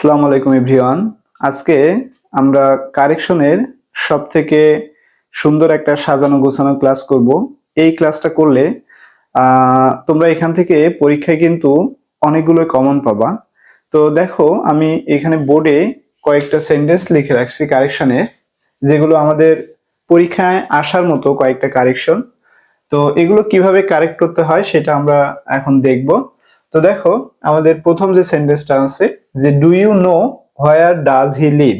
আসসালামু আলাইকুম এভরিওয়ান। আজকে আমরা কারেকশনের সবথেকে সুন্দর একটা সাজানো গোছানো ক্লাস করব। এই ক্লাসটা করলে তোমরা এখান থেকে পরীক্ষায় কিন্তু অনেকগুলো কমন পাবা। তো দেখো, আমি এখানে বোর্ডে কয়েকটা সেন্টেন্স লিখে রাখছি কারেকশনের, যেগুলো আমাদের পরীক্ষায় আসার মতো কয়েকটা কারেকশন। তো এগুলো কিভাবে কারেক্ট করতে হয় সেটা আমরা এখন দেখব। তো দেখো, আমাদের প্রথম যে সেন্টেন্সটা আছে যে do you know where does he live.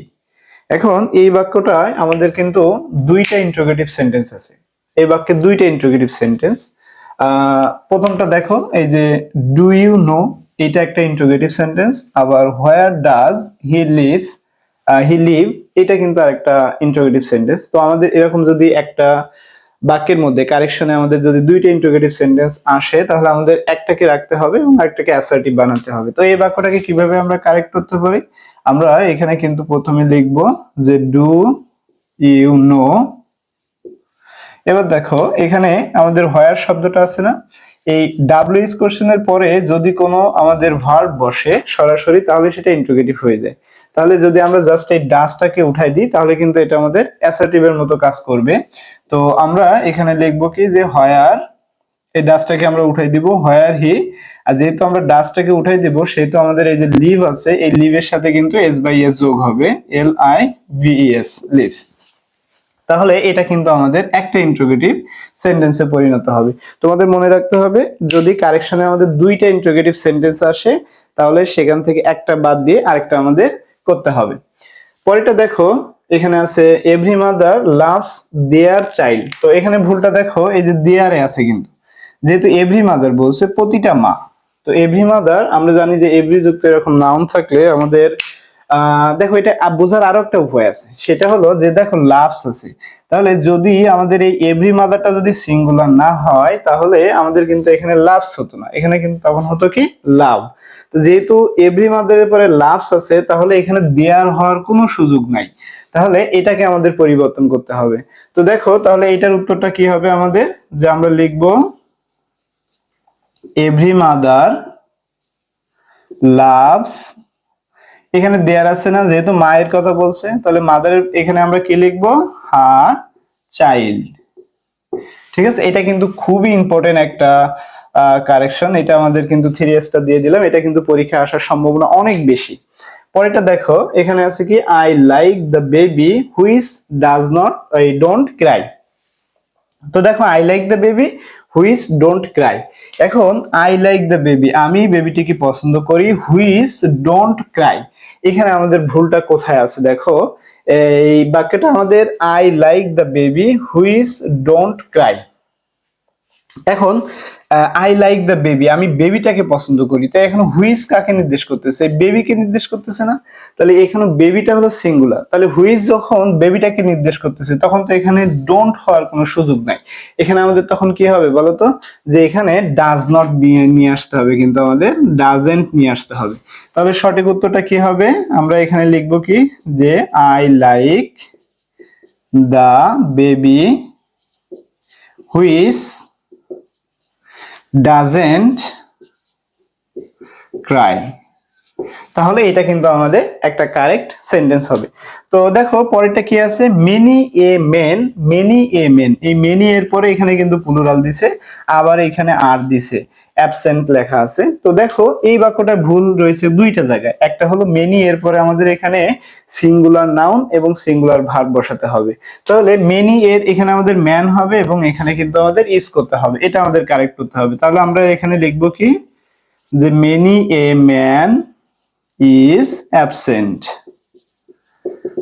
এখন এই বাক্যটায় আমাদের কিন্তু দুইটা ইন্টারোগেটিভ সেন্টেন্স আছে। এই বাক্যে দুইটা ইন্টারোগেটিভ সেন্টেন্স। প্রথমটা দেখো, এই যে ডু ইউ নো, এটা একটা ইন্টারোগেটিভ সেন্টেন্স। আবার where does he lives, he live, এটা কিন্তু আরেকটা ইন্টারোগেটিভ সেন্টেন্স। তো আমাদের এরকম যদি একটা বাক্যের মধ্যে কারেকশনে আমাদের যদি দুইটা ইন্টারোগেটিভ সেন্টেন্স আসে, তাহলে আমাদের একটাকে রাখতে হবে এবং আরেকটাকে অ্যাসার্টিভ বানাতে হবে। তো এই বাক্যটাকে কিভাবে আমরা কারেক্ট করতে পারি? আমরা এখানে কিন্তু প্রথমে লিখব যে ডু ইউ নো। এবার দেখো, এখানে আমাদের হোয়ার শব্দটা আছে না, এই ডাব্লিউএস কোশ্চেনের পরে যদি কোনো আমাদের ভার্ব বসে সরাসরি, তাহলে সেটা ইন্টারোগেটিভ হয়ে যায়। তাহলে যদি আমরা জাস্ট এই ডাসটাকে উঠাই দিই, তাহলে কিন্তু এটা আমাদের অ্যাসার্টিভের মতো কাজ করবে। তো আমরা এখানে লিখবো কি যে হোয়ার, এই ডাসটাকে আমরা উঠাই দিব হোয়ার হি। আর যেহেতু আমরা ডাসটাকে উঠাই দিব, সেহেতু আমাদের এই যে লিভ আছে, এই লিভের সাথে কিন্তু এস বাই এস যোগ হবে, L I V E S, lives. তাহলে এটা কিন্তু আমাদের একটা ইন্টারোগেটিভ সেন্টেন্সে পরিণত হবে। তোমাদের মনে রাখতে হবে, যদি কারেকশনে আমাদের দুইটা ইন্টারোগেটিভ সেন্টেন্স আসে, তাহলে সেখান থেকে একটা বাদ দিয়ে আরেকটা আমাদের করতে হবে। পরেরটা দেখো, এখানে আছে এভরি মাদার লাভস দেয়ার চাইল্ড। তো এখানে ভুলটা দেখো, এই যে দেয়ারে আছে, কিন্তু যেহেতু এভরি মাদার বলছে প্রতিটা মা, তো এভরি মাদার আমরা জানি যে এভরি যুক্ত এরকম নাউন থাকলে আমাদের দেখো, এটা বোঝার আরো একটা উপায় আছে। সেটা হলো যে দেখো লাভস আছে, তাহলে যদি আমাদের এই এভরি মাদারটা যদি সিঙ্গুলার না হয়, তাহলে আমাদের কিন্তু এখানে লাভস হতো না, এখানে কিন্তু তখন হতো কি লাভ। তো যেহেতু এভরি মাদারের পরে লাভস আছে, তাহলে এখানে দেয়ার হওয়ার কোনো সুযোগ নাই। তাহলে এটাকে আমাদের পরিবর্তন করতে হবে। তো দেখো, তাহলে এটার উত্তরটা কি হবে আমাদের, যে আমরা লিখবো এভরি মাদার লাভস, এখানে দেয়ার আছে না, যেহেতু মায়ের কথা বলছে, তাহলে মাদারের এখানে আমরা কি লিখবো, হার চাইল্ড। ঠিক আছে, এটা কিন্তু খুবই ইম্পর্টেন্ট একটা কারেকশন। এটা আমাদের কিন্তু 3 স্টার দিয়ে দিলাম, এটা কিন্তু পরীক্ষা আসার সম্ভাবনা অনেক বেশি। পরেরটা দেখো, এখানে আছে কি I like the baby which does not, don't Cry. তো দেখো, I like the baby which don't Cry. এখন আই লাইক দ্য বেবি, আমি বেবিটিকে পছন্দ করি, হুইচ ডোন্ট ক্রাই, এখানে আমাদের ভুলটা কোথায় আছে দেখো। এই বাক্যটা আমাদের I like the baby which don't Cry. এখন আই লাইক দ্য বেবি, আমি বেবিটাকে পছন্দ করি, তাই এখন হুইজ কাকে নির্দেশ করতেছে, বেবিকে নির্দেশ করতেছে না। তাহলে এখানে বেবিটা হলো সিঙ্গুলার, তাহলে হুইজ যখন বেবিটাকে নির্দেশ করতেছে, তখন তো এখানে ডোন্ট হওয়ার কোনো সুযোগ নাই। এখানে আমাদের তখন কি হবে বলতো, যে এখানে ডাজ নট নিয়ে আসতে হবে, কিন্তু আমাদের ডাজেন্ট নিয়ে আসতে হবে। তবে সঠিক উত্তরটা কি হবে, আমরা এখানে লিখবো কি যে I like the baby which doesn't cry. তাহলে এটা কিন্তু আমাদের একটা কারেক্ট সেন্টেন্স হবে। তো দেখো, পরেরটা কি আছে, many a men, many a men, এই মেনি এর পরে এখানে কিন্তু প্লুরাল দিছে, আবার এখানে আর দিছে, অ্যাবসেন্ট লেখা আছে। তো দেখো, এই বাক্যটা ভুল রয়েছে দুইটা জায়গায়। একটা হলো মেনি এর পরে আমাদের এখানে সিঙ্গুলার নাউন এবং সিঙ্গুলার ভার্ব বসাতে হবে। তাহলে মেনি এর এখানে আমাদের ম্যান হবে এবং এখানে কিন্তু আমাদের ইজ করতে হবে, এটা আমাদের কারেক্ট করতে হবে। তাহলে আমরা এখানে লিখবো কি যে many a man is absent.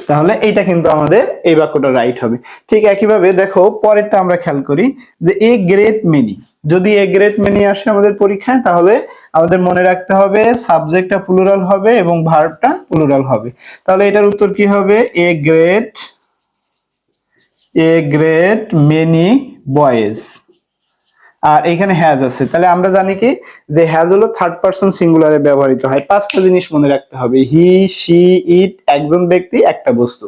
তাহলে এইটা কিন্তু আমাদের এই বাক্যটা রাইট হবে। ঠিক একইভাবে দেখো, পরেরটা আমরা খেয়াল করি যে এ গ্রেট মেনি, যদি এ গ্রেট মেনি আসে আমাদের পরীক্ষায়, তাহলে আমাদের মনে রাখতে হবে সাবজেক্টটা প্লুরাল হবে এবং ভার্বটা প্লুরাল হবে। তাহলে এটার উত্তর কি হবে, এ গ্রেট মেনি বয়েজ। আর এখানে হ্যাজ আছে, তাহলে আমরা জানি কি যে হ্যাজ হলো থার্ড পারসন সিঙ্গুলারে ব্যবহৃত হয়। পাঁচটা জিনিস মনে রাখতে হবে, হি, শি, ইট, একজন ব্যক্তি, একটা বস্তু।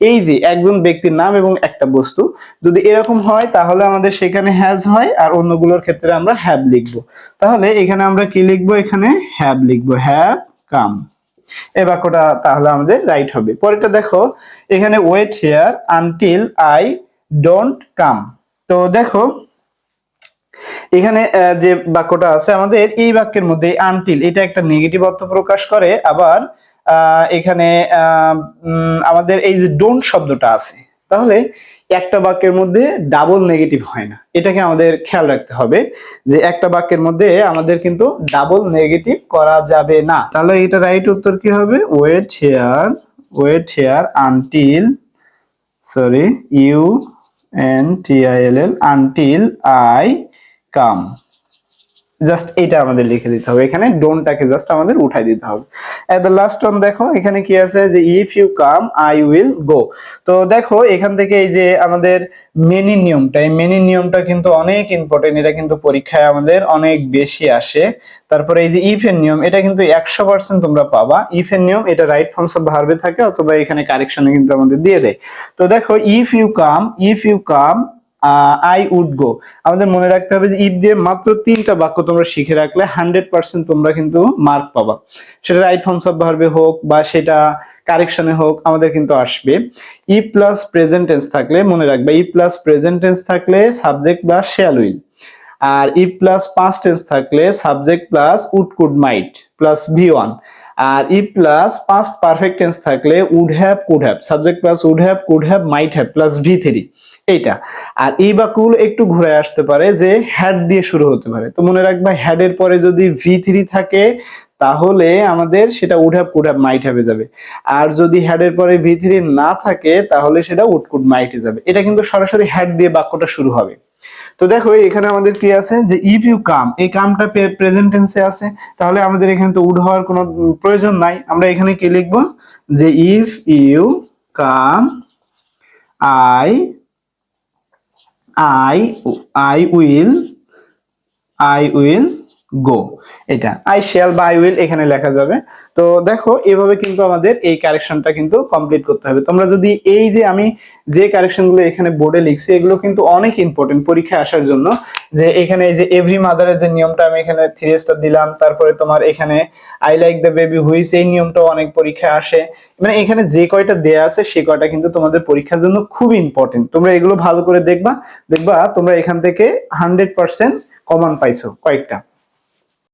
এই যে একজন ব্যক্তির নাম এবং একটা বস্তু যদি এরকম হয়, তাহলে আমাদের সেখানে হ্যাজ হয়, আর অন্যগুলোর ক্ষেত্রে আমরা হ্যাভ লিখবো। তাহলে এখানে আমরা কি লিখবো, এখানে হ্যাভ লিখবো, হ্যাভ কাম। এই বাক্যটা তাহলে আমাদের রাইট হবে। পরেরটা দেখো, এখানে wait here until I don't come. তো দেখো এখানে যে বাক্যটা আছে আমাদের, এই বাক্যের মধ্যে আনটিল এটা একটা নেগেটিভ অর্থ প্রকাশ করে, আবার এখানে আমাদের এই যে ডোন্ট শব্দটা আছে, তাহলে একটা বাক্যের মধ্যে ডাবল নেগেটিভ হয় না, এটাকে আমাদের খেয়াল রাখতে হবে যে একটা বাক্যের মধ্যে আমাদের কিন্তু ডাবল নেগেটিভ করা যাবে না। তাহলে এটা রাইট উত্তর কি হবে? Wait here until, sorry, UNTILL until I come. Just এটা আমাদের লিখে দিতে হবে, এখানে ডোন্টটাকে জাস্ট আমাদের উঠাই দিতে হবে। এট দ্য লাস্ট ওয়ান দেখো এখানে কি আছে যে if you come I will go. তো দেখো এখান থেকে এই যে আমাদের মেনি নিয়মটা, এই মেনি নিয়মটা কিন্তু অনেক ইম্পর্টেন্ট, এটা কিন্তু পরীক্ষায় আমাদের অনেক বেশি আসে। তারপরে এই যে ইফ এর নিয়ম, এটা কিন্তু 100% তোমরা পাবা। ইফ এর নিয়ম এটা রাইট ফর্মস অফ ভার্বে থাকে, অথবা এখানে কারেকশনে কিন্তু আমাদের দিয়ে দেয়। তো দেখো if you come I would go, আমাদের মনে রাখতে হবে যে ইফ দিয়ে মাত্র 3টা বাক্য তোমরা শিখে রাখলে 100% তোমরা কিন্তু মার্ক পাবা, সেটা রাইট ফর্মস অফ ভার্বে হোক বা সেটা কারেকশনে হোক, আমাদের কিন্তু আসবে। ইফ প্লাস প্রেজেন্ট টেন্স থাকলে মনে রাখবে, ইফ প্লাস প্রেজেন্ট টেন্স থাকলে সাবজেক্ট প্লাস শ্যাল উইল, আর ইফ প্লাস পাস্ট টেন্স থাকলে subject plus would could might plus V1, আর if plus past perfect tense থাকলে would have could have, subject plus would have could have might have plus V3, এইটা। আর এই বাক্যগুলো একটু ঘুরে আসতে পারে যে হ্যাড দিয়ে শুরু হতে পারে, তো মনে রাখবা হ্যাড এর পরে যদি V3 থাকে তাহলে আমাদের সেটা would have could have might হ্যাভে যাবে, আর যদি হ্যাড এর পরে V3 না থাকে তাহলে সেটা উড কুড মাইটে যাবে। এটা কিন্তু সরাসরি হ্যাড দিয়ে বাক্যটা শুরু হবে। তো দেখো এখানে আমাদের কি আছে যে ইফ ইউ কাম, এই কামটা প্রেজেন্ট টেন্সে আছে, তাহলে আমাদের এখানে তো উড হওয়ার কোনো প্রয়োজন নাই। আমরা এখানে কি লিখবো যে if you come I I I will go, এটা আই শ্যাল বা আই উইল এখানে লেখা যাবে। তো দেখো এভাবে কিন্তু আমাদের এই কারেকশনটা কিন্তু কমপ্লিট করতে হবে। তোমরা যদি এই যে আমি যে কারেকশনগুলো এখানে বোর্ডে লিখছি এগুলো কিন্তু অনেক ইম্পর্টেন্ট পরীক্ষায় আসার জন্য, যে এখানে এই যে এভরি মাদারের যে নিয়মটা আমি এখানে 3 স্টার দিলাম, তারপরে তোমার এখানে আই লাইক দ্য বেবি হুইস, এই নিয়মটাও অনেক পরীক্ষায় আসে। মানে এখানে যে কয়টা দেয়া আছে সে কয়টা কিন্তু তোমাদের পরীক্ষার জন্য খুব ইম্পর্টেন্ট, তোমরা এগুলো ভালো করে দেখবা তোমরা এখান থেকে 100% কমন পাইছো কয়েকটা।